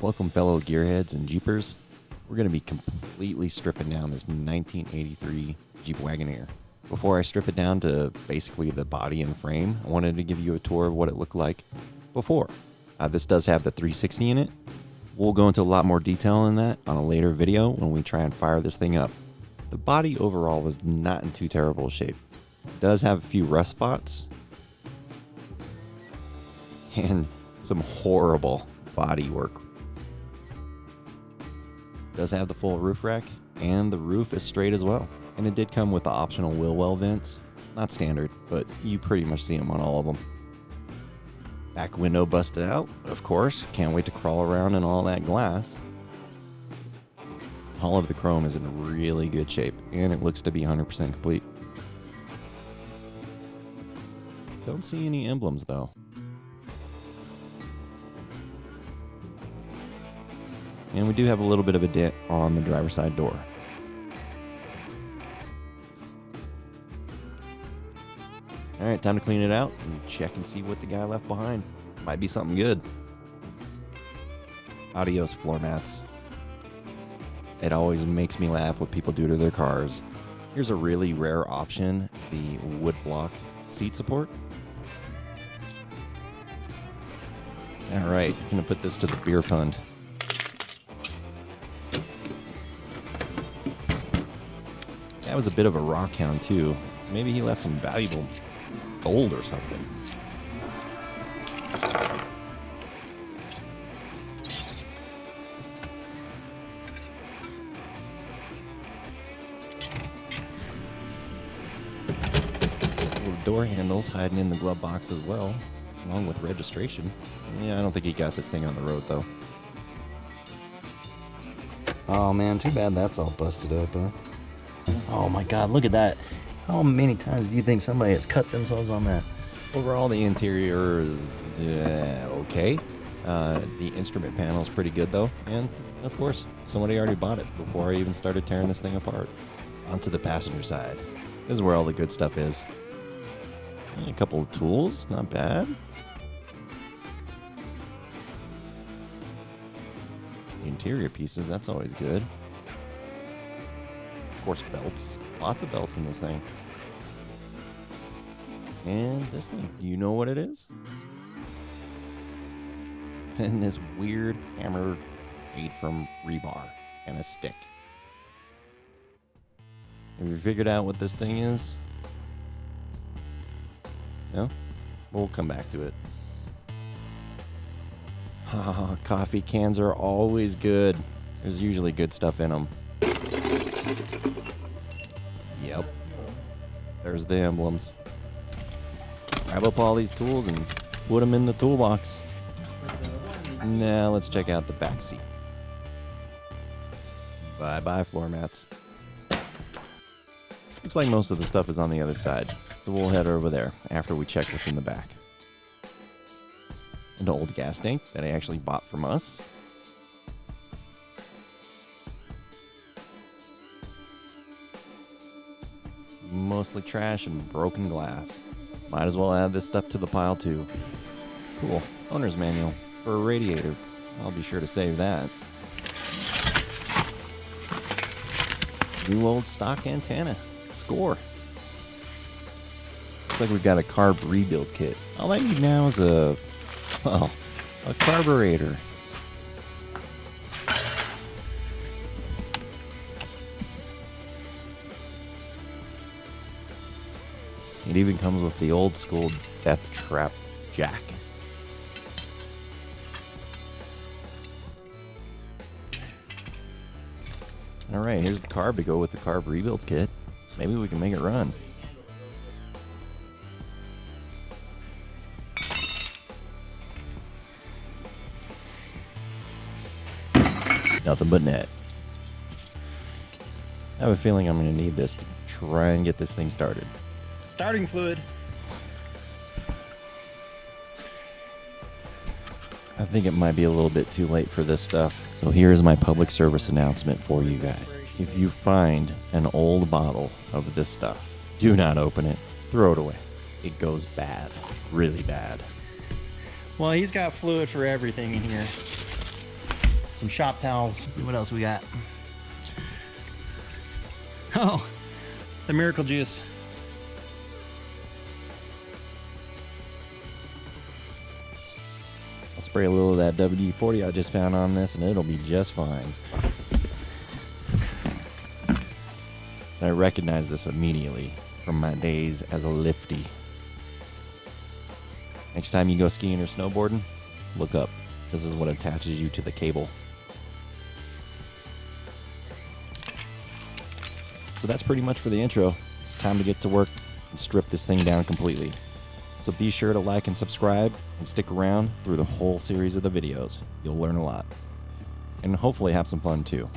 Welcome fellow gearheads and Jeepers. We're going to be completely stripping down this 1983 Jeep Wagoneer. Before I strip it down to basically the body and frame, I wanted to give you a tour of what it looked like before. This does have the 360 in it. We'll go into a lot more detail on that on a later video when we try and fire this thing up. The body overall was not in too terrible shape. It does have a few rust spots and some horrible body work. It does have the full roof rack, and the roof is straight as well. And it did come with the optional wheel well vents. Not standard, but you pretty much see them on all of them. Back window busted out, of course. Can't wait to crawl around in all that glass. All of the chrome is in really good shape, and it looks to be 100% complete. Don't see any emblems though. And we do have a little bit of a dent on the driver's side door. Alright, time to clean it out and check and see what the guy left behind. Might be something good. Adios floor mats. It always makes me laugh what people do to their cars. Here's a really rare option, the wood block seat support. Alright, gonna put this to the beer fund. That was a bit of a rock hound too. Maybe he left some valuable gold or something. Little door handles hiding in the glove box as well, along with registration. Yeah, I don't think he got this thing on the road though. Oh man, too bad that's all busted up, huh? Oh my god, look at that. How many times do you think somebody has cut themselves on that? Overall, the interior is okay. The instrument panel is pretty good though. And of course, somebody already bought it before I even started tearing this thing apart. Onto the passenger side. This is where all the good stuff is. A couple of tools, not bad. The interior pieces, that's always good. Of course, belts. Lots of belts in this thing. And this thing, you know what it is? And this weird hammer made from rebar and a stick. Have you figured out what this thing is? No? We'll come back to it. Coffee cans are always good. There's usually good stuff in them. Yep. There's the emblems. Grab up all these tools and put them in the toolbox. Now let's check out the back seat. Bye-bye floor mats. Looks like most of the stuff is on the other side, so we'll head over there after we check what's in the back. An old gas tank that I actually bought from us. Mostly trash and broken glass. Might as well add this stuff to the pile too. Cool. Owner's manual for a radiator. I'll be sure to save that. New old stock antenna. Score. Looks like we've got a carb rebuild kit. All I need now is a carburetor. It even comes with the old school death trap jack. Alright, here's the carb to go with the carb rebuild kit. Maybe we can make it run. Nothing but net. I have a feeling I'm going to need this to try and get this thing started. Starting fluid. I think it might be a little bit too late for this stuff. So here's my public service announcement for you guys. If you find an old bottle of this stuff, do not open it. Throw it away. It goes bad. Really bad. Well, he's got fluid for everything in here. some shop towels. Let's see what else we got. Oh, the miracle juice. I'll spray a little of that WD-40 I just found on this and it'll be just fine. And I recognize this immediately from my days as a lifty. Next time you go skiing or snowboarding, look up. This is what attaches you to the cable. So that's pretty much for the intro. It's time to get to work and strip this thing down completely. So be sure to like and subscribe and stick around through the whole series of the videos. You'll learn a lot. And hopefully have some fun too.